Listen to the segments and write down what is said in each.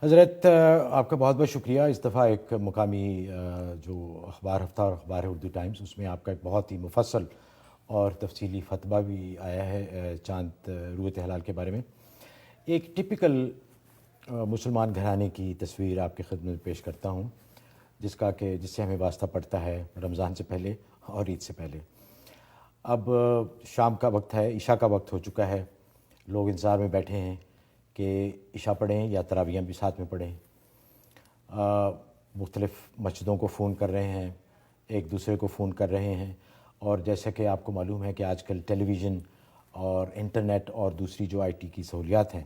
حضرت آپ کا بہت بہت شکریہ. اس دفعہ ایک مقامی جو اخبار ہفتہ اور اخبار ہے اردو ٹائمز، اس میں آپ کا ایک بہت ہی مفصل اور تفصیلی فتویٰ بھی آیا ہے چاند رویت ہلال کے بارے میں. ایک ٹپیکل مسلمان گھرانے کی تصویر آپ کی خدمت میں پیش کرتا ہوں، جس سے ہمیں واسطہ پڑتا ہے رمضان سے پہلے اور عید سے پہلے. اب شام کا وقت ہے، عشاء کا وقت ہو چکا ہے. لوگ انتظار میں بیٹھے ہیں کہ عشاء پڑھیں یا تراویح بھی ساتھ میں پڑھیں. مختلف مسجدوں کو فون کر رہے ہیں، ایک دوسرے کو فون کر رہے ہیں. اور جیسا کہ آپ کو معلوم ہے کہ آج کل ٹیلی ویژن اور انٹرنیٹ اور دوسری جو آئی ٹی کی سہولیات ہیں،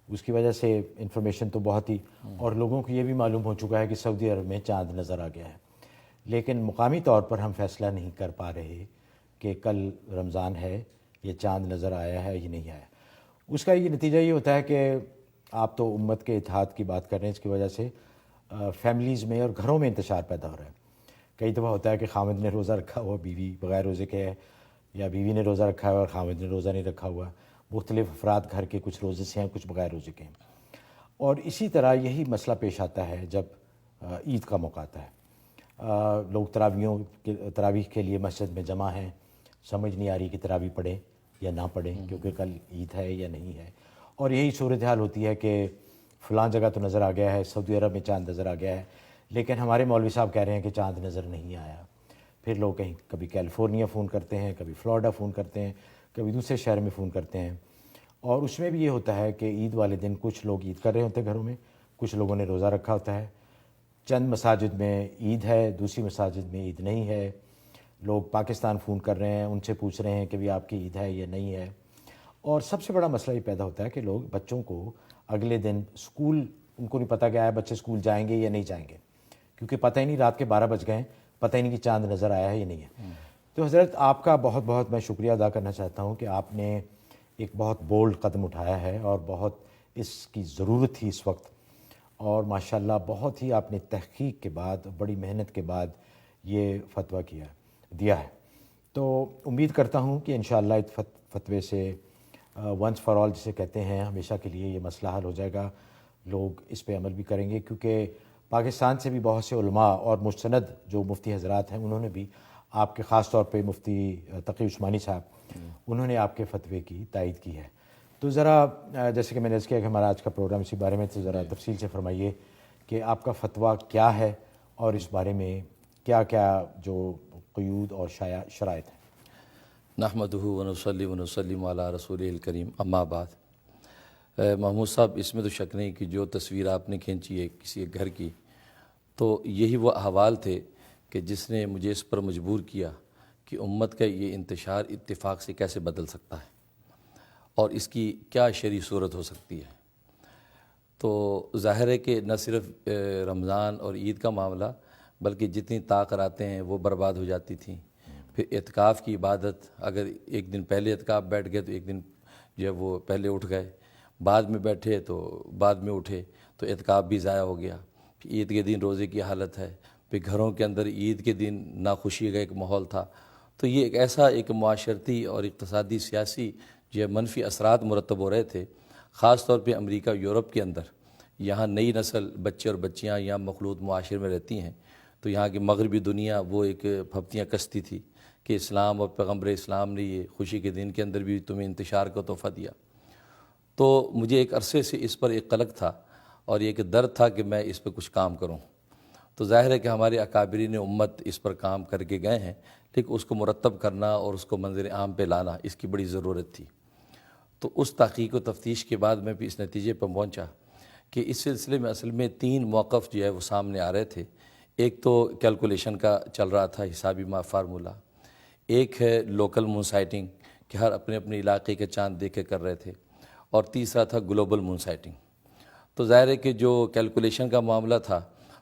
اس کی وجہ سے انفارمیشن تو بہت ہی، اور لوگوں کو یہ بھی معلوم ہو چکا ہے کہ سعودی عرب میں چاند نظر آ گیا ہے. لیکن مقامی طور پر ہم فیصلہ نہیں کر پا رہے کہ کل رمضان ہے، یہ چاند نظر آیا ہے یا نہیں آیا. اس کا یہ نتیجہ یہ ہوتا ہے کہ آپ تو امت کے اتحاد کی بات کر رہے ہیں، اس کی وجہ سے فیملیز میں اور گھروں میں انتشار پیدا ہو رہا ہے. کئی دفعہ ہوتا ہے کہ خامد نے روزہ رکھا ہوا، بیوی بغیر روزے کے ہے، یا بیوی نے روزہ رکھا ہوا اور خامد نے روزہ نہیں رکھا ہوا. مختلف افراد گھر کے کچھ روزے سے ہیں، کچھ بغیر روزے کے ہیں. اور اسی طرح یہی مسئلہ پیش آتا ہے جب عید کا موقع آتا ہے. لوگ تراویح کے لیے مسجد میں جمع ہیں، سمجھ نہیں آ رہی کہ تراویح پڑھیں یا نہ پڑھیں کیونکہ کل عید ہے یا نہیں ہے. اور یہی صورتحال ہوتی ہے کہ فلاں جگہ تو نظر آ گیا ہے، سعودی عرب میں چاند نظر آ گیا ہے، لیکن ہمارے مولوی صاحب کہہ رہے ہیں کہ چاند نظر نہیں آیا. پھر لوگ کبھی کیلیفورنیا فون کرتے ہیں، کبھی فلوریڈا فون کرتے ہیں، کبھی دوسرے شہر میں فون کرتے ہیں. اور اس میں بھی یہ ہوتا ہے کہ عید والے دن کچھ لوگ عید کر رہے ہوتے ہیں گھروں میں، کچھ لوگوں نے روزہ رکھا ہوتا ہے. چند مساجد میں عید ہے، دوسری مساجد میں عید نہیں ہے. لوگ پاکستان فون کر رہے ہیں، ان سے پوچھ رہے ہیں کہ بھی آپ کی عید ہے یا نہیں ہے. اور سب سے بڑا مسئلہ یہ پیدا ہوتا ہے کہ لوگ بچوں کو اگلے دن اسکول، ان کو نہیں پتہ کہ آیا بچے اسکول جائیں گے یا نہیں جائیں گے، کیونکہ پتہ ہی نہیں رات کے 12 بج گئے، پتہ ہی نہیں کہ چاند نظر آیا ہے یا نہیں ہے. تو حضرت آپ کا بہت بہت میں شکریہ ادا کرنا چاہتا ہوں کہ آپ نے ایک بہت بولڈ قدم اٹھایا ہے اور بہت اس کی ضرورت تھی اس وقت. اور ماشاءاللہ بہت ہی آپ نے تحقیق کے بعد، بڑی محنت کے بعد یہ فتویٰ دیا ہے. تو امید کرتا ہوں کہ انشاءاللہ اس فتوے سے ونس فار آل جسے کہتے ہیں، ہمیشہ کے لیے یہ مسئلہ حل ہو جائے گا. لوگ اس پہ عمل بھی کریں گے، کیونکہ پاکستان سے بھی بہت سے علماء اور مستند جو مفتی حضرات ہیں، انہوں نے بھی آپ کے، خاص طور پہ مفتی تقی عثمانی صاحب، انہوں نے آپ کے فتوے کی تائید کی ہے. تو ذرا جیسے کہ میں نے عرض کیا کہ ہمارا آج کا پروگرام اسی بارے میں، تو ذرا تفصیل سے فرمائیے کہ آپ کا فتویٰ کیا ہے اور اس بارے میں کیا کیا جو قیود اور شرائط ہیں. نحمدہ ونصلی ونسلم علی رسولہ الکریم، اما بعد. محمود صاحب، اس میں تو شک نہیں کہ جو تصویر آپ نے کھینچی ہے کسی ایک گھر کی، تو یہی وہ احوال تھے کہ جس نے مجھے اس پر مجبور کیا کہ امت کا یہ انتشار اتفاق سے کیسے بدل سکتا ہے اور اس کی کیا شرعی صورت ہو سکتی ہے. تو ظاہر ہے کہ نہ صرف رمضان اور عید کا معاملہ، بلکہ جتنی طاقتیں ہیں وہ برباد ہو جاتی تھیں. پھر اعتکاف کی عبادت، اگر ایک دن پہلے اعتکاف بیٹھ گئے تو ایک دن جو ہے وہ پہلے اٹھ گئے، بعد میں بیٹھے تو بعد میں اٹھے تو اعتکاف بھی ضائع ہو گیا. پھر عید کے دن روزے کی حالت ہے، پھر گھروں کے اندر عید کے دن ناخوشی کا ایک ماحول تھا. تو یہ ایک ایسا ایک معاشرتی اور اقتصادی سیاسی جو ہے منفی اثرات مرتب ہو رہے تھے، خاص طور پہ امریکہ یورپ کے اندر. یہاں نئی نسل بچے اور بچیاں یہاں مخلوط معاشرے میں رہتی ہیں، تو یہاں کی مغربی دنیا وہ ایک پھپتیاں کستی تھی کہ اسلام اور پیغمبر اسلام نے یہ خوشی کے دن کے اندر بھی تمہیں انتشار کا تحفہ دیا. تو مجھے ایک عرصے سے اس پر ایک قلق تھا اور یہ ایک درد تھا کہ میں اس پہ کچھ کام کروں. تو ظاہر ہے کہ ہمارے اکابرین امت اس پر کام کر کے گئے ہیں، لیکن اس کو مرتب کرنا اور اس کو منظر عام پہ لانا، اس کی بڑی ضرورت تھی. تو اس تحقیق و تفتیش کے بعد میں بھی اس نتیجے پر پہنچا کہ اس سلسلے میں اصل میں 3 موقف جو ہے وہ سامنے آ رہے تھے. ایک تو کیلکولیشن کا چل رہا تھا، حسابی فارمولہ. ایک ہے لوکل مون سائٹنگ کہ ہر اپنے اپنے علاقے کے چاند دیکھ کے کر رہے تھے. اور تیسرا تھا گلوبل مون سائٹنگ. تو ظاہر ہے کہ جو کیلکولیشن کا معاملہ تھا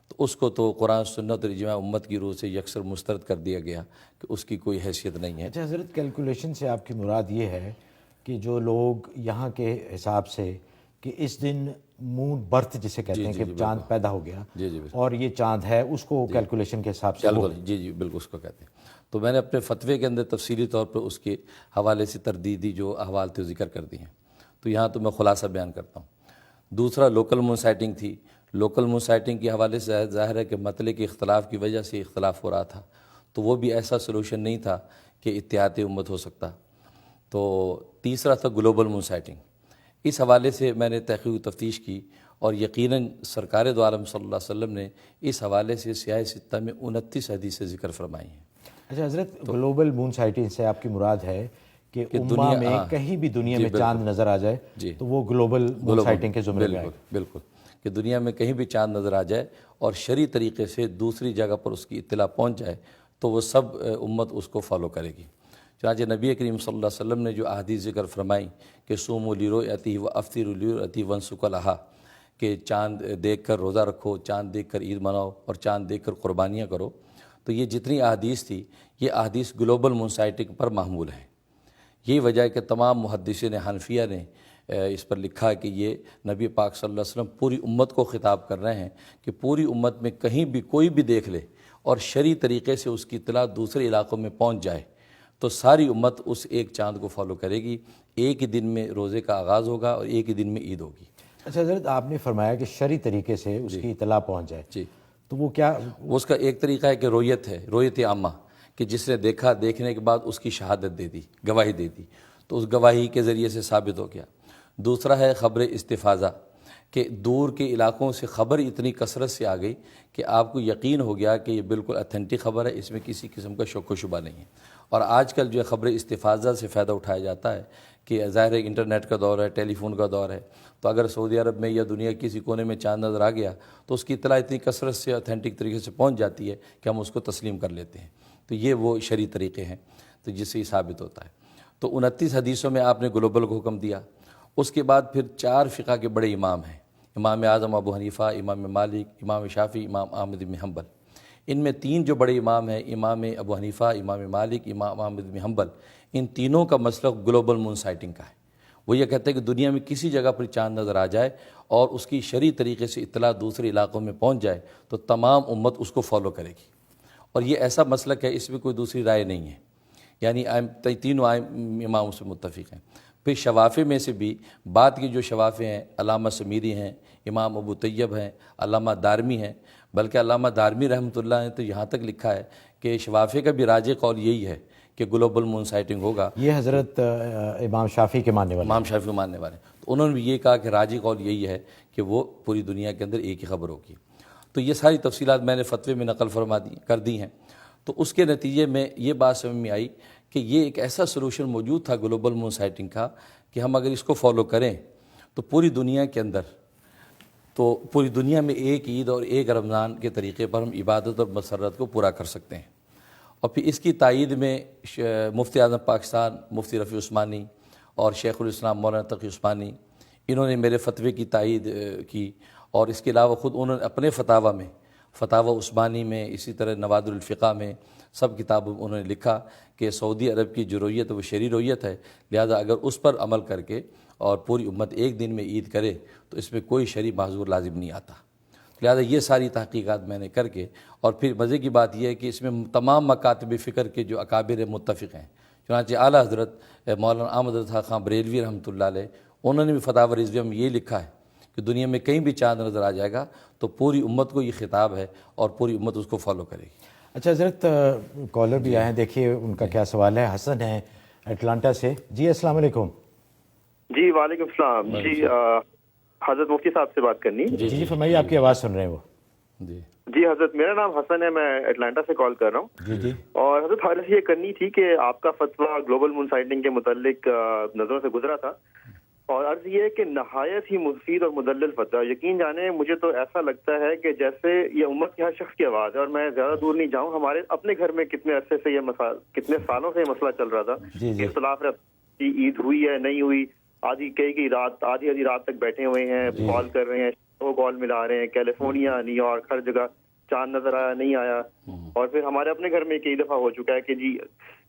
تو اس کو تو قرآن سنت اور اجماع امت کی روح سے یکسر مسترد کر دیا گیا کہ اس کی کوئی حیثیت نہیں ہے. اچھا حضرت، کیلکولیشن سے آپ کی مراد یہ ہے کہ جو لوگ یہاں کے حساب سے کہ اس دن مون برتھ جسے کہتے ہیں کہ چاند پیدا ہو گیا اور یہ چاند ہے، اس کو کیلکولیشن کے حساب سے جی بالکل اس کو کہتے ہیں. تو میں نے اپنے فتوے کے اندر تفصیلی طور پر اس کے حوالے سے تردیدی جو احوال تھے ذکر کر دی ہیں. تو یہاں تو میں خلاصہ بیان کرتا ہوں. دوسرا لوکل مون سائٹنگ تھی. لوکل مون سائٹنگ کے حوالے سے ظاہر ہے کہ مسئلے کے اختلاف کی وجہ سے اختلاف ہو رہا تھا, تو وہ بھی ایسا سلوشن نہیں تھا کہ اتحاد امت ہو سکتا. تو تیسرا تھا گلوبل مون سائٹنگ. اس حوالے سے میں نے تحقیق و تفتیش کی اور یقیناً سرکار دو عالم صلی اللہ علیہ وسلم نے اس حوالے سے سیاہ ستہ میں 29 حدیثیں ذکر فرمائی ہیں. اچھا حضرت, گلوبل مون سائٹنگ سے آپ کی مراد ہے کہ امہ میں کہیں بھی دنیا میں چاند نظر آ جائے تو وہ گلوبل مون سائٹنگ کے زمرے میں آئے. بالکل, کہ دنیا میں کہیں بھی چاند نظر آ جائے اور شرعی طریقے سے دوسری جگہ پر اس کی اطلاع پہنچ جائے تو وہ سب امت اس کو فالو کرے گی. چنانچہ نبی کریم صلی اللہ علیہ وسلم نے جو احادیث ذکر فرمائی کہ صوموا لرؤیتہ وافطروا لرؤیتہ وانسکوا لہا, کہ چاند دیکھ کر روزہ رکھو, چاند دیکھ کر عید مناؤ اور چاند دیکھ کر قربانیاں کرو, تو یہ جتنی احادیث تھی یہ احادیث گلوبل مون سائٹنگ پر محمول ہیں. یہی وجہ ہے کہ تمام محدثین حنفیہ نے اس پر لکھا کہ یہ نبی پاک صلی اللہ علیہ وسلم پوری امت کو خطاب کر رہے ہیں کہ پوری امت میں کہیں بھی کوئی بھی دیکھ لے اور شرعی طریقے سے اس کی اطلاع دوسرے علاقوں میں پہنچ جائے تو ساری امت اس ایک چاند کو فالو کرے گی. ایک ہی دن میں روزے کا آغاز ہوگا اور ایک ہی دن میں عید ہوگی. اچھا حضرت, آپ نے فرمایا کہ شرعی طریقے سے اس کی اطلاع پہنچ جائے, جی, تو وہ کیا؟ اس کا ایک طریقہ ہے کہ رویت ہے, رویت عامہ, کہ جس نے دیکھا, دیکھنے کے بعد اس کی شہادت دے دی, گواہی دے دی, تو اس گواہی کے ذریعے سے ثابت ہو گیا. دوسرا ہے خبر استفاضہ, کہ دور کے علاقوں سے خبر اتنی کثرت سے آ گئی کہ آپ کو یقین ہو گیا کہ یہ بالکل اتھینٹک خبر ہے, اس میں کسی قسم کا شک و شبہ نہیں ہے. اور آج کل جو ہے خبر استفاضہ سے فائدہ اٹھایا جاتا ہے کہ ظاہر ہے انٹرنیٹ کا دور ہے, ٹیلی فون کا دور ہے, تو اگر سعودی عرب میں یا دنیا کے کسی کونے میں چاند نظر آ گیا تو اس کی اطلاع اتنی کثرت سے اتھینٹک طریقے سے پہنچ جاتی ہے کہ ہم اس کو تسلیم کر لیتے ہیں. تو یہ وہ شرعی طریقے ہیں تو جس سے یہ ثابت ہوتا ہے. تو 29 حدیثوں میں آپ نے گلوبل کو حکم دیا. اس کے بعد پھر 4 فقہ کے بڑے امام ہیں, امام اعظم ابو حنیفہ, امام مالک, امام شافعی, امام احمد بن حنبل. ان میں 3 جو بڑے امام ہیں, امام ابو حنیفہ, امام مالک, امام احمد بن حنبل, ان تینوں کا مسلک گلوبل مون سائٹنگ کا ہے. وہ یہ کہتے ہیں کہ دنیا میں کسی جگہ پر چاند نظر آ جائے اور اس کی شرعی طریقے سے اطلاع دوسرے علاقوں میں پہنچ جائے تو تمام امت اس کو فالو کرے گی. اور یہ ایسا مسلک ہے, اس میں کوئی دوسری رائے نہیں ہے, یعنی تینوں اماموں سے متفق ہیں. پھر شوافع میں سے بھی بعد کی جو شوافع ہیں, علامہ سمیری ہیں, امام ابو طیب ہیں, علامہ دارمی ہیں, بلکہ علامہ دارمی رحمۃ اللہ نے تو یہاں تک لکھا ہے کہ شوافع کا بھی راجح قول یہی ہے کہ گلوبل مون سائٹنگ ہوگا. یہ حضرت امام شافعی کے ماننے والے, امام شافعی کے ماننے والے, تو انہوں نے بھی یہ کہا کہ راجح قول یہی ہے کہ وہ پوری دنیا کے اندر ایک ہی خبر ہوگی. تو یہ ساری تفصیلات میں نے فتوے میں نقل کر دی ہیں. تو اس کے نتیجے میں یہ بات سمجھ میں آئی کہ یہ ایک ایسا سلوشن موجود تھا گلوبل مون سائٹنگ کا کہ ہم اگر اس کو فالو کریں تو پوری دنیا کے اندر, تو پوری دنیا میں ایک عید اور ایک رمضان کے طریقے پر ہم عبادت اور مسرت کو پورا کر سکتے ہیں. اور پھر اس کی تائید میں مفتی اعظم پاکستان مفتی رفیع عثمانی اور شیخ الاسلام مولانا تقی عثمانی, انہوں نے میرے فتوے کی تائید کی. اور اس کے علاوہ خود انہوں نے اپنے فتاویٰ میں, فتاویٰ عثمانی میں, اسی طرح نوادر الفقہ میں, سب کتابوں میں انہوں نے لکھا کہ سعودی عرب کی جو رویت وہ شرعی رویت ہے, لہذا اگر اس پر عمل کر کے اور پوری امت ایک دن میں عید کرے تو اس میں کوئی شرعی معذور لازم نہیں آتا. لہذا یہ ساری تحقیقات میں نے کر کے, اور پھر مزے کی بات یہ ہے کہ اس میں تمام مکاتب فکر کے جو اکابر متفق ہیں, چنانچہ اعلیٰ حضرت مولانا احمد رضا خان بریلوی رحمۃ اللہ علیہ, انہوں نے بھی فتاوی رضویہ میں یہ لکھا ہے کہ دنیا میں کہیں بھی چاند نظر آ جائے گا تو پوری امت کو یہ خطاب ہے اور پوری امت اس کو فالو کرے گی. اچھا حضرت, کالر بھی آئے ہیں, دیکھیے ان کا کیا سوال ہے. حسن ہے اٹلانٹا سے. جی السلام علیکم. جی وعلیکم السلام. جی حضرت مفتی صاحب سے بات کرنی. جی فرمائیے, آپ کی آواز سن رہے ہیں وہ. جی حضرت, میرا نام حسن ہے, میں اٹلانٹا سے کال کر رہا ہوں. جی جی. اور حضرت حضرت یہ کرنی تھی کہ آپ کا فتویٰ گلوبل مون سائٹنگ کے متعلق نظروں سے گزرا تھا, اور عرض یہ ہے کہ نہایت ہی مفید اور مدلل فتویٰ. یقین جانیں مجھے تو ایسا لگتا ہے کہ جیسے یہ امت کے ہر شخص کی آواز ہے. اور میں زیادہ دور نہیں جاؤں, ہمارے اپنے گھر میں کتنے عرصے سے یہ کتنے سالوں سے یہ مسئلہ چل رہا تھا. اختلاف عید ہوئی ہے نہیں ہوئی, کئی رات آدھی رات تک بیٹھے ہوئے ہیں, کال کر رہے ہیں, وہ کال ملا رہے ہیں, کیلیفورنیا, نیو یارک, ہر جگہ چاند نظر آیا نہیں آیا. اور پھر ہمارے اپنے گھر میں کئی دفعہ ہو چکا ہے کہ جی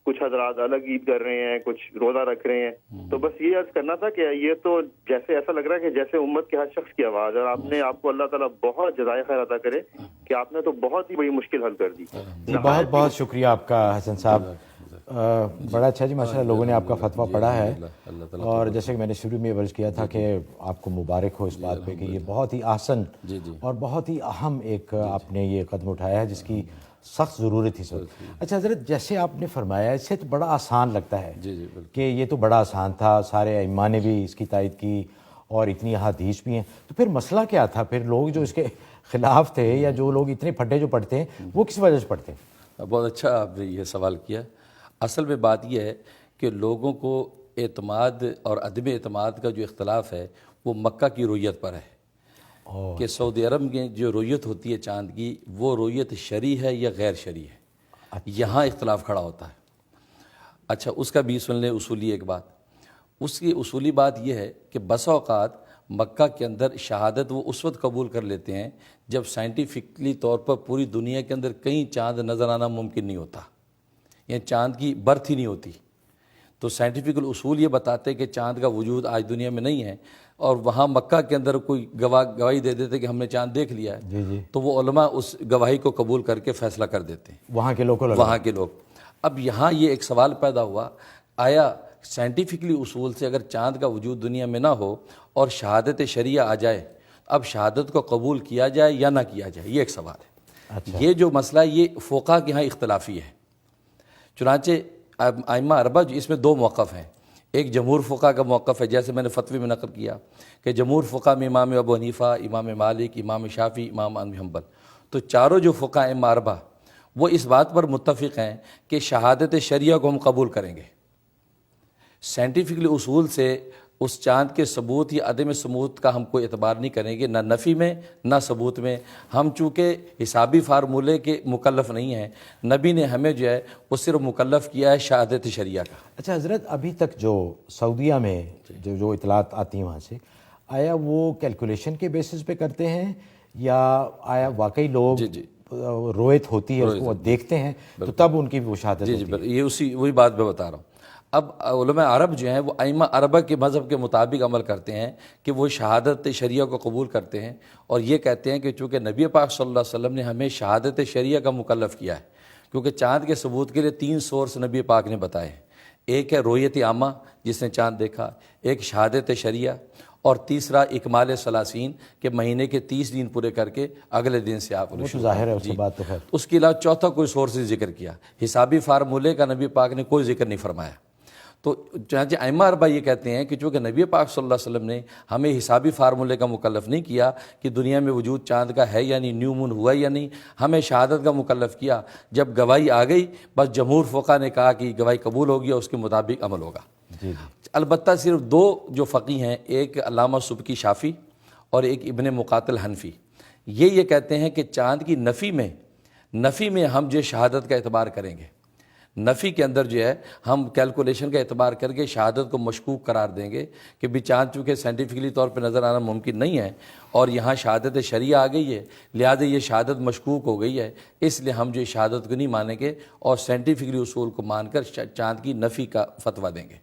کچھ حضرات الگ عید کر رہے ہیں, کچھ روزہ رکھ رہے ہیں. تو بس یہ عرض کرنا تھا کہ یہ تو جیسے ایسا لگ رہا ہے کہ جیسے امت کے ہر شخص کی آواز ہے, اور آپ کو اللہ تعالیٰ بہت جزائے خیر عطا کرے کہ آپ نے تو بہت ہی بڑی مشکل حل کر دی. بہت بہت شکریہ آپ کا حسن صاحب. بڑا اچھا جی، ماشاء اللہ لوگوں نے آپ کا فتویٰ پڑھا ہے، اللہ تعالیٰ اور جیسے کہ میں نے شروع میں عرض کیا تھا کہ آپ کو مبارک ہو اس بات پہ کہ یہ بہت ہی آسن اور بہت ہی اہم ایک آپ نے یہ قدم اٹھایا ہے جس کی سخت ضرورت تھی سر. اچھا حضرت، جیسے آپ نے فرمایا اس سے تو بڑا آسان لگتا ہے کہ یہ تو بڑا آسان تھا، سارے ائمہ نے بھی اس کی تائید کی اور اتنی احادیث بھی ہیں، تو پھر مسئلہ کیا تھا؟ پھر لوگ جو اس کے خلاف تھے یا جو لوگ اتنے پھٹے جو پڑھتے ہیں وہ کس وجہ سے پڑھتے ہیں؟ بہت اچھا آپ نے یہ سوال کیا. اصل میں بات یہ ہے کہ لوگوں کو اعتماد اور عدم اعتماد کا جو اختلاف ہے وہ مکہ کی رویت پر ہے کہ سعودی عرب میں جو رویت ہوتی ہے چاند کی، وہ رویت شرعی ہے یا غیر شرعی ہے، یہاں اختلاف کھڑا ہوتا ہے. اچھا، اس کا بھی سن لیں اصولی ایک بات. اس کی اصولی بات یہ ہے کہ بسا اوقات مکہ کے اندر شہادت وہ اس وقت قبول کر لیتے ہیں جب سائنٹیفکلی طور پر پوری دنیا کے اندر کہیں چاند نظر آنا ممکن نہیں ہوتا، یعنی چاند کی برتھ ہی نہیں ہوتی. تو سائنٹیفک اصول یہ بتاتے کہ چاند کا وجود آج دنیا میں نہیں ہے، اور وہاں مکہ کے اندر کوئی گواہی دے دیتے کہ ہم نے چاند دیکھ لیا ہے، تو وہ علماء اس گواہی کو قبول کر کے فیصلہ کر دیتے ہیں وہاں کے لوگ. اب یہاں یہ ایک سوال پیدا ہوا، آیا سائنٹیفکلی اصول سے اگر چاند کا وجود دنیا میں نہ ہو اور شہادت شریعہ آ جائے، اب شہادت کو قبول کیا جائے یا نہ کیا جائے، یہ ایک سوال ہے. یہ جو مسئلہ یہ فقہا کے ہاں اختلافی ہے. چنانچہ ائمہ اربعہ جو اس میں دو موقف ہیں. ایک جمہور فقہا کا موقف ہے، جیسے میں نے فتوی میں نقل کیا کہ جمہور فقہا میں امام ابو حنیفہ، امام مالک، امام شافعی، امام احمد بن حنبل، تو چاروں جو فقہا ائمہ اربعہ وہ اس بات پر متفق ہیں کہ شہادت شریعہ کو ہم قبول کریں گے. سائنٹیفکلی اصول سے اس چاند کے ثبوت یا عدم ثبوت کا ہم کوئی اعتبار نہیں کریں گے، نہ نفی میں نہ ثبوت میں. ہم چونکہ حسابی فارمولے کے مکلف نہیں ہیں، نبی نے ہمیں جو ہے وہ صرف مکلف کیا ہے شہادت شریعہ کا. اچھا حضرت، ابھی تک جو سعودیہ میں جو اطلاعات آتی ہیں وہاں سے، آیا وہ کیلکولیشن کے بیسس پہ کرتے ہیں یا آیا واقعی لوگ رویت ہوتی ہے اس کو دیکھتے ہیں تو تب ان کی وہ شہادت ہوتی ہے؟ یہ وہی بات میں بتا رہا ہوں. اب علماء عرب جو ہیں وہ ائمہ اربعہ کے مذہب کے مطابق عمل کرتے ہیں کہ وہ شہادت شریعہ کو قبول کرتے ہیں، اور یہ کہتے ہیں کہ چونکہ نبی پاک صلی اللہ علیہ وسلم نے ہمیں شہادت شریعہ کا مکلف کیا ہے، کیونکہ چاند کے ثبوت کے لیے 3 سورس نبی پاک نے بتائے ہیں. ایک ہے رویت عامہ جس نے چاند دیکھا، ایک شہادت شریعہ، اور تیسرا اکمال ثلاثین کہ مہینے کے 30 دن پورے کر کے اگلے دن سے آپ ظاہر ہے اس کی بات. تو خیر اس کے علاوہ چوتھا کوئی سورس ذکر کیا، حسابی فارمولے کا نبی پاک نے کوئی ذکر نہیں فرمایا. تو چنانچہ ائمہ اربعہ یہ کہتے ہیں کہ چونکہ نبی پاک صلی اللہ علیہ وسلم نے ہمیں حسابی فارمولے کا مکلف نہیں کیا کہ دنیا میں وجود چاند کا ہے یا نہیں، نیو مون ہوا یا نہیں، ہمیں شہادت کا مکلف کیا. جب گواہی آ گئی بس جمہور فقہا نے کہا کہ گواہی قبول ہوگی اور اس کے مطابق عمل ہوگا. البتہ صرف 2 جو فقی ہیں، ایک علامہ سبکی شافعی اور ایک ابن مقاتل حنفی، یہ کہتے ہیں کہ چاند کی نفی میں ہم جو شہادت کا اعتبار کریں گے، نفی کے اندر جو ہے ہم کیلکولیشن کا اعتبار کر کے شہادت کو مشکوک قرار دیں گے کہ بھی چاند چونکہ سائنٹیفکلی طور پہ نظر آنا ممکن نہیں ہے اور یہاں شہادت شریعہ آ گئی ہے، لہذا یہ شہادت مشکوک ہو گئی ہے، اس لیے ہم جو شہادت کو نہیں مانیں گے اور سائنٹیفکلی اصول کو مان کر چاند کی نفی کا فتویٰ دیں گے.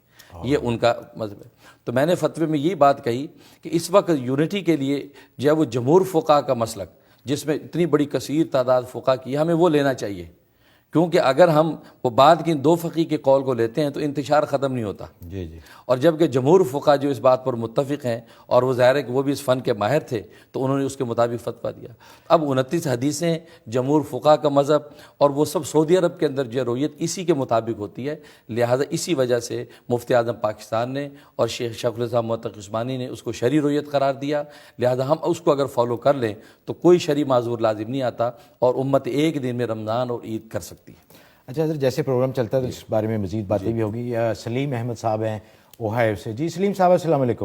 یہ ان کا مذہب ہے. تو میں نے فتوے میں یہ بات کہی کہ اس وقت یونٹی کے لیے جو ہے وہ جمہور فقہا کا مسلک جس میں اتنی بڑی کثیر تعداد فقہا کی، ہمیں وہ لینا چاہیے، کیونکہ اگر ہم وہ بعد کے 2 فقی کے قول کو لیتے ہیں تو انتشار ختم نہیں ہوتا. اور جبکہ جمہور فقہا جو اس بات پر متفق ہیں اور وہ ظاہر ہے کہ وہ بھی اس فن کے ماہر تھے تو انہوں نے اس کے مطابق فتویٰ دیا. اب 29 حدیثیں جمہور فقہا کا مذہب اور وہ سب سعودی عرب کے اندر جو رویت اسی کے مطابق ہوتی ہے، لہٰذا اسی وجہ سے مفتی اعظم پاکستان نے اور شیخ الاسلام متقی عثمانی نے اس کو شرعی رویت قرار دیا. لہٰذا ہم اس کو اگر فالو کر لیں تو کوئی شرعی معذور لازم نہیں آتا اور امت ایک دن میں رمضان اور عید کر سکتی ہے. اچھا حضرت، جیسے پروگرام چلتا ہے تو اس بارے میں مزید باتیں بھی ہوگی. سلیم احمد صاحب ہیں اوہایو سے. جی سلیم صاحب السلام علیکم.